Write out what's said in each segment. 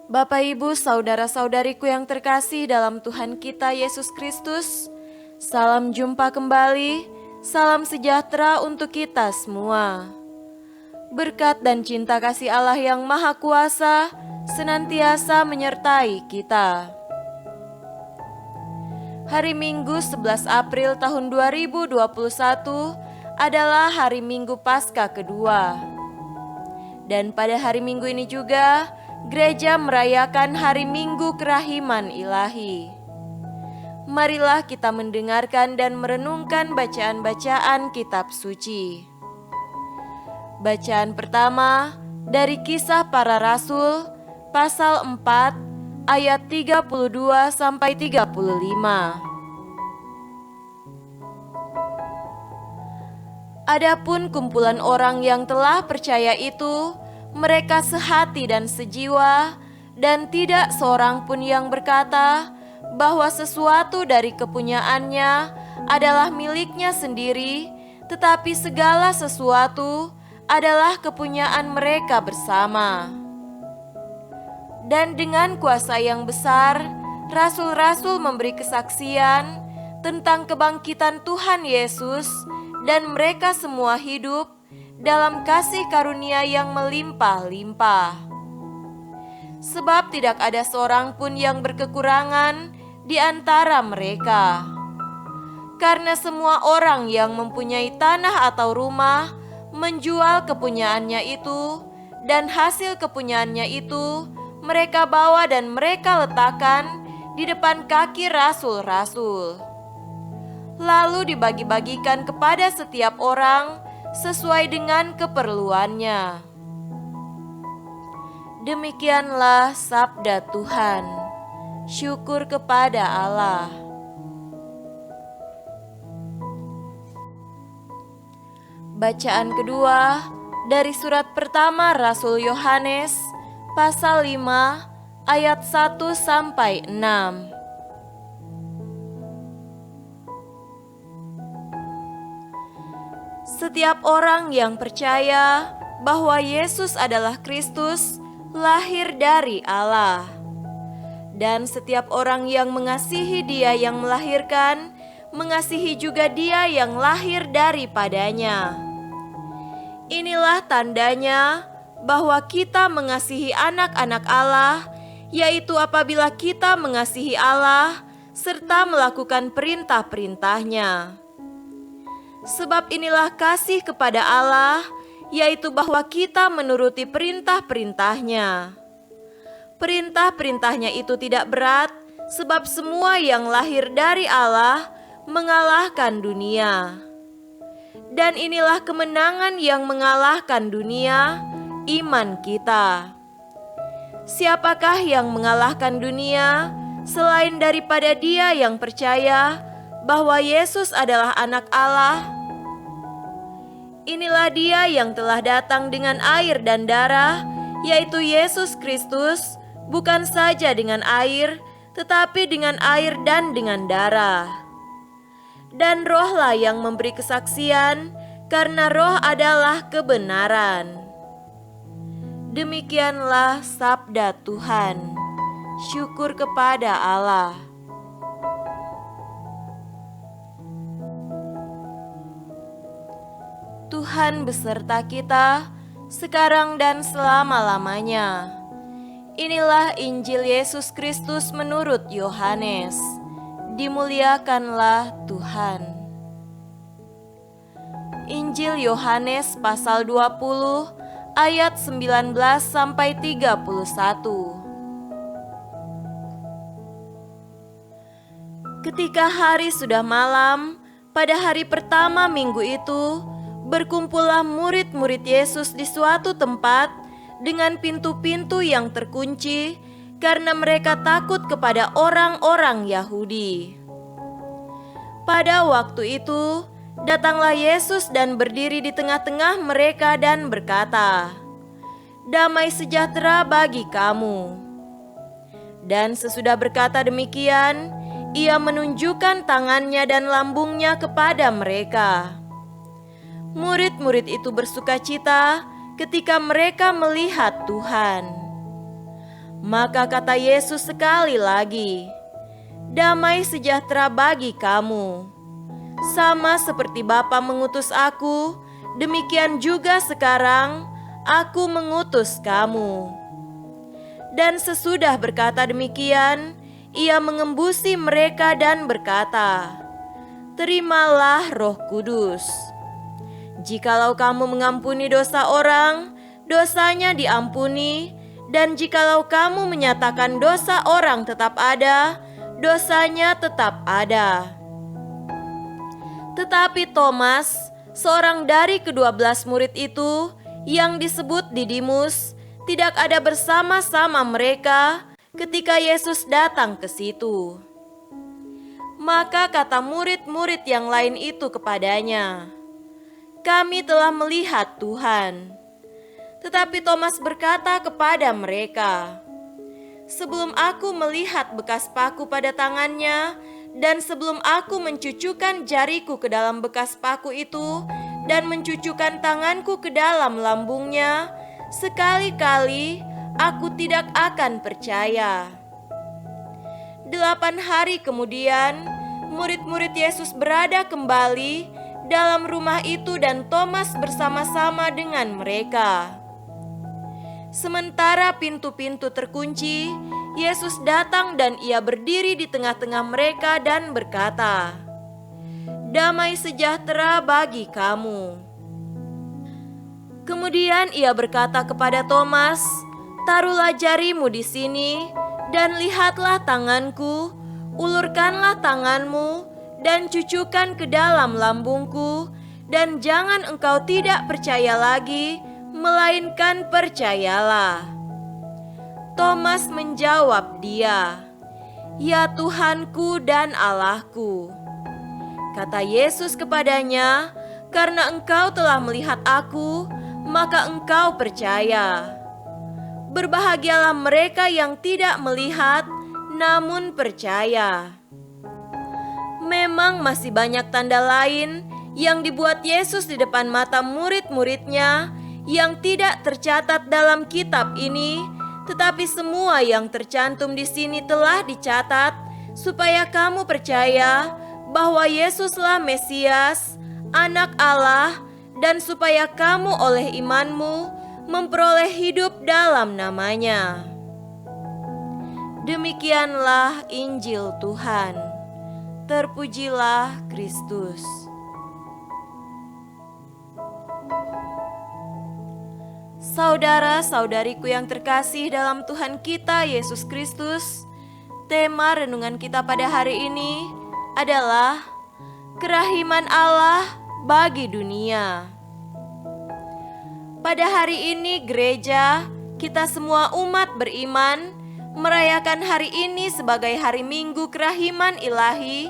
Bapak, Ibu, saudara-saudariku yang terkasih dalam Tuhan kita Yesus Kristus, salam jumpa kembali, salam sejahtera untuk kita semua. Berkat dan cinta kasih Allah yang Maha Kuasa senantiasa menyertai kita. Hari Minggu 11 April tahun 2021 adalah hari Minggu Paskah kedua. Dan pada hari Minggu ini juga, gereja merayakan hari Minggu Kerahiman Ilahi. Marilah kita mendengarkan dan merenungkan bacaan-bacaan kitab suci. Bacaan pertama dari Kisah Para Rasul, pasal 4, ayat 32 sampai 35. Adapun kumpulan orang yang telah percaya itu, mereka sehati dan sejiwa, dan tidak seorang pun yang berkata bahwa sesuatu dari kepunyaannya adalah miliknya sendiri, tetapi segala sesuatu adalah kepunyaan mereka bersama. Dan dengan kuasa yang besar, rasul-rasul memberi kesaksian tentang kebangkitan Tuhan Yesus, dan mereka semua hidup dalam kasih karunia yang melimpah-limpah. Sebab tidak ada seorang pun yang berkekurangan di antara mereka. Karena semua orang yang mempunyai tanah atau rumah menjual kepunyaannya itu, dan hasil kepunyaannya itu mereka bawa dan mereka letakkan di depan kaki rasul-rasul. Lalu dibagi-bagikan kepada setiap orang sesuai dengan keperluannya. Demikianlah sabda Tuhan. Syukur kepada Allah. Bacaan kedua dari surat pertama Rasul Yohanes, pasal 5, ayat 1 sampai 6. Setiap orang yang percaya bahwa Yesus adalah Kristus lahir dari Allah. Dan setiap orang yang mengasihi Dia yang melahirkan, mengasihi juga Dia yang lahir daripadanya. Inilah tandanya bahwa kita mengasihi anak-anak Allah, yaitu apabila kita mengasihi Allah serta melakukan perintah-perintahnya. Sebab inilah kasih kepada Allah, yaitu bahwa kita menuruti perintah-perintahnya. Perintah-perintahnya itu tidak berat, sebab semua yang lahir dari Allah mengalahkan dunia. Dan inilah kemenangan yang mengalahkan dunia, iman kita. Siapakah yang mengalahkan dunia selain daripada dia yang percaya bahwa Yesus adalah anak Allah? Inilah Dia yang telah datang dengan air dan darah, yaitu Yesus Kristus, bukan saja dengan air, tetapi dengan air dan dengan darah. Dan Roh-lah yang memberi kesaksian, karena Roh adalah kebenaran. Demikianlah sabda Tuhan. Syukur kepada Allah. Tuhan beserta kita, sekarang dan selama-lamanya. Inilah Injil Yesus Kristus menurut Yohanes. Dimuliakanlah Tuhan. Injil Yohanes pasal 20 ayat 19 sampai 31. Ketika hari sudah malam, pada hari pertama minggu itu, berkumpullah murid-murid Yesus di suatu tempat dengan pintu-pintu yang terkunci karena mereka takut kepada orang-orang Yahudi. Pada waktu itu, datanglah Yesus dan berdiri di tengah-tengah mereka dan berkata, "Damai sejahtera bagi kamu." Dan sesudah berkata demikian, Ia menunjukkan tangannya dan lambungnya kepada mereka. Murid-murid itu bersukacita ketika mereka melihat Tuhan. Maka kata Yesus sekali lagi, "Damai sejahtera bagi kamu. Sama seperti Bapa mengutus aku, demikian juga sekarang aku mengutus kamu." Dan sesudah berkata demikian, ia mengembusi mereka dan berkata, "Terimalah Roh Kudus. Jikalau kamu mengampuni dosa orang, dosanya diampuni, dan jikalau kamu menyatakan dosa orang tetap ada, dosanya tetap ada." Tetapi Thomas, seorang dari ke-12 murid itu, yang disebut Didimus, tidak ada bersama-sama mereka ketika Yesus datang ke situ. Maka kata murid-murid yang lain itu kepadanya, "Kami telah melihat Tuhan." Tetapi Thomas berkata kepada mereka, "Sebelum aku melihat bekas paku pada tangannya, dan sebelum aku mencucukkan jariku ke dalam bekas paku itu, dan mencucukkan tanganku ke dalam lambungnya, sekali-kali aku tidak akan percaya." 8 hari kemudian, murid-murid Yesus berada kembali dalam rumah itu dan Thomas bersama-sama dengan mereka. Sementara pintu-pintu terkunci, Yesus datang dan ia berdiri di tengah-tengah mereka dan berkata, "Damai sejahtera bagi kamu." Kemudian ia berkata kepada Thomas, "Taruhlah jarimu di sini dan lihatlah tanganku, ulurkanlah tanganmu dan cucukkan ke dalam lambungku, dan jangan engkau tidak percaya lagi, melainkan percayalah." Thomas menjawab dia, "Ya Tuhanku dan Allahku." Kata Yesus kepadanya, "Karena engkau telah melihat aku, maka engkau percaya. Berbahagialah mereka yang tidak melihat, namun percaya." Memang masih banyak tanda lain yang dibuat Yesus di depan mata murid-muridnya yang tidak tercatat dalam kitab ini, tetapi semua yang tercantum di sini telah dicatat supaya kamu percaya bahwa Yesuslah Mesias, Anak Allah, dan supaya kamu oleh imanmu memperoleh hidup dalam namanya. Demikianlah Injil Tuhan. Terpujilah Kristus. Saudara-saudariku yang terkasih dalam Tuhan kita Yesus Kristus, tema renungan kita pada hari ini adalah kerahiman Allah bagi dunia. Pada hari ini gereja, kita semua umat beriman merayakan hari ini sebagai hari Minggu Kerahiman Ilahi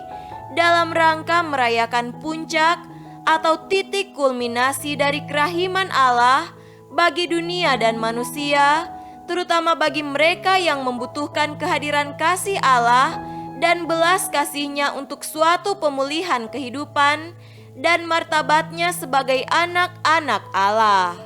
dalam rangka merayakan puncak atau titik kulminasi dari kerahiman Allah bagi dunia dan manusia, terutama bagi mereka yang membutuhkan kehadiran kasih Allah dan belas kasih-Nya untuk suatu pemulihan kehidupan dan martabatnya sebagai anak-anak Allah.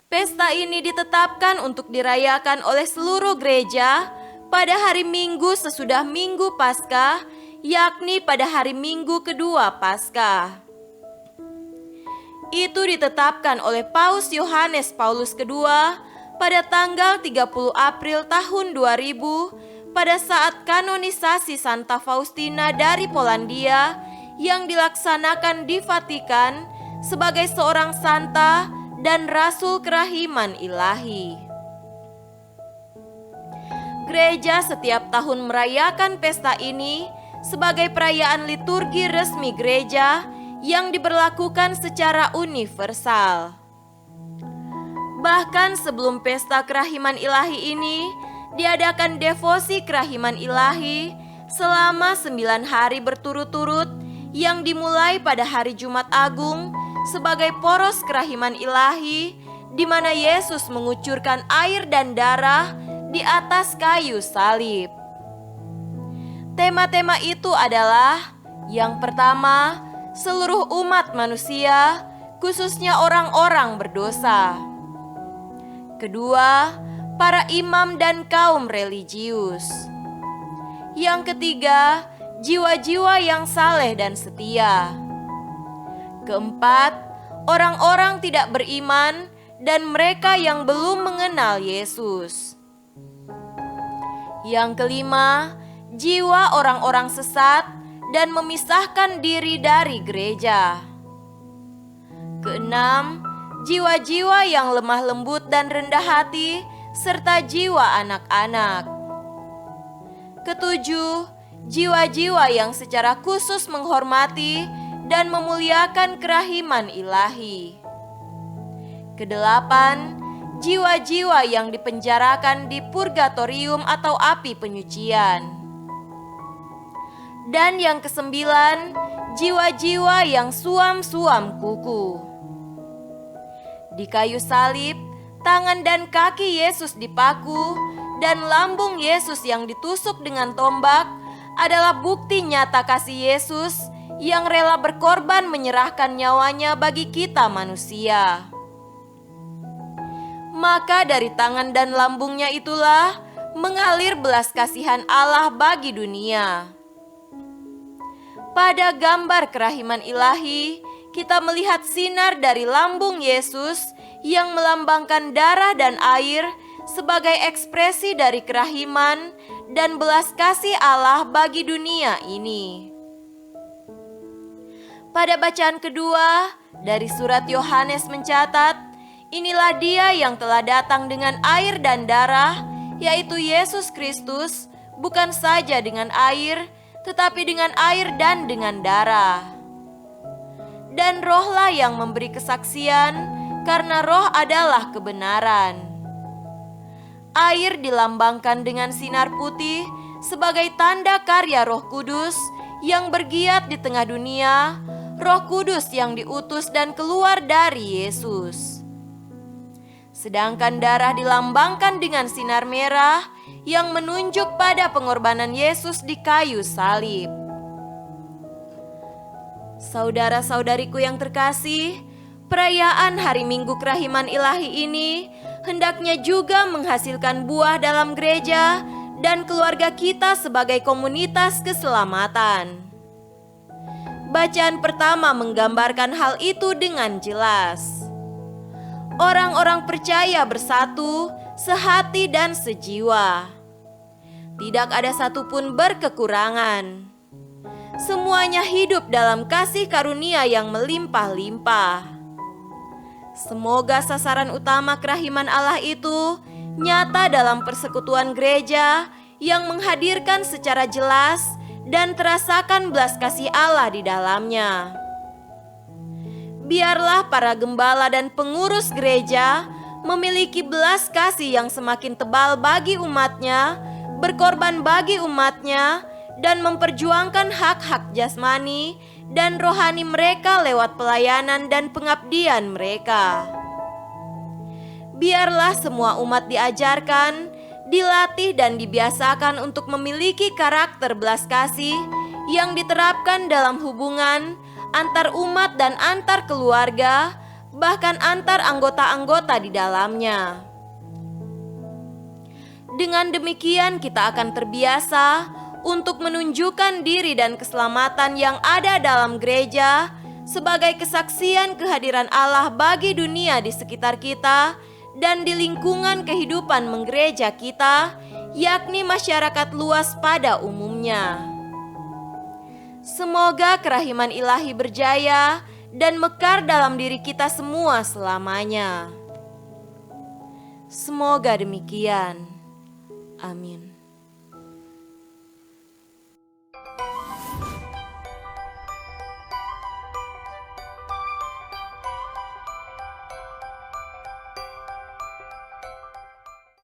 Pesta ini ditetapkan untuk dirayakan oleh seluruh gereja pada hari Minggu sesudah Minggu Paskah, yakni pada hari Minggu kedua Paskah. Itu ditetapkan oleh Paus Yohanes Paulus II pada tanggal 30 April tahun 2000 pada saat kanonisasi Santa Faustina dari Polandia yang dilaksanakan di Vatikan sebagai seorang santa dan Rasul Kerahiman Ilahi. Gereja setiap tahun merayakan pesta ini sebagai perayaan liturgi resmi gereja yang diberlakukan secara universal. Bahkan sebelum pesta Kerahiman Ilahi ini, diadakan devosi Kerahiman Ilahi selama 9 hari berturut-turut yang dimulai pada hari Jumat Agung sebagai poros kerahiman ilahi, di mana Yesus mengucurkan air dan darah di atas kayu salib. Tema-tema itu adalah: yang pertama, seluruh umat manusia, khususnya orang-orang berdosa. Kedua, para imam dan kaum religius. Yang ketiga, jiwa-jiwa yang saleh dan setia. Keempat, orang-orang tidak beriman dan mereka yang belum mengenal Yesus. Yang kelima, jiwa orang-orang sesat dan memisahkan diri dari gereja. Keenam, jiwa-jiwa yang lemah lembut dan rendah hati serta jiwa anak-anak. Ketujuh, jiwa-jiwa yang secara khusus menghormati dan memuliakan kerahiman ilahi. Kedelapan, jiwa-jiwa yang dipenjarakan di purgatorium atau api penyucian. Dan yang kesembilan, jiwa-jiwa yang suam-suam kuku. Di kayu salib, tangan dan kaki Yesus dipaku, dan lambung Yesus yang ditusuk dengan tombak adalah bukti nyata kasih Yesus yang rela berkorban menyerahkan nyawanya bagi kita manusia. Maka dari tangan dan lambungnya itulah mengalir belas kasihan Allah bagi dunia. Pada gambar kerahiman ilahi, kita melihat sinar dari lambung Yesus yang melambangkan darah dan air sebagai ekspresi dari kerahiman dan belas kasih Allah bagi dunia ini. Pada bacaan kedua dari surat Yohanes mencatat, inilah Dia yang telah datang dengan air dan darah, yaitu Yesus Kristus, bukan saja dengan air, tetapi dengan air dan dengan darah. Dan Rohlah yang memberi kesaksian, karena Roh adalah kebenaran. Air dilambangkan dengan sinar putih sebagai tanda karya Roh Kudus yang bergiat di tengah dunia, Roh Kudus yang diutus dan keluar dari Yesus. Sedangkan darah dilambangkan dengan sinar merah yang menunjuk pada pengorbanan Yesus di kayu salib. Saudara-saudariku yang terkasih, perayaan Hari Minggu Kerahiman Ilahi ini hendaknya juga menghasilkan buah dalam gereja dan keluarga kita sebagai komunitas keselamatan. Bacaan pertama menggambarkan hal itu dengan jelas. Orang-orang percaya bersatu, sehati dan sejiwa. Tidak ada satupun berkekurangan. Semuanya hidup dalam kasih karunia yang melimpah-limpah. Semoga sasaran utama kerahiman Allah itu nyata dalam persekutuan gereja yang menghadirkan secara jelas dan terasakan belas kasih Allah di dalamnya. Biarlah para gembala dan pengurus gereja memiliki belas kasih yang semakin tebal bagi umatnya, berkorban bagi umatnya, dan memperjuangkan hak-hak jasmani dan rohani mereka lewat pelayanan dan pengabdian mereka. Biarlah semua umat diajarkan, dilatih dan dibiasakan untuk memiliki karakter belas kasih yang diterapkan dalam hubungan antar umat dan antar keluarga, bahkan antar anggota-anggota di dalamnya. Dengan demikian kita akan terbiasa untuk menunjukkan diri dan keselamatan yang ada dalam gereja sebagai kesaksian kehadiran Allah bagi dunia di sekitar kita dan di lingkungan kehidupan menggereja kita, yakni masyarakat luas pada umumnya. Semoga kerahiman ilahi berjaya dan mekar dalam diri kita semua selamanya. Semoga demikian. Amin.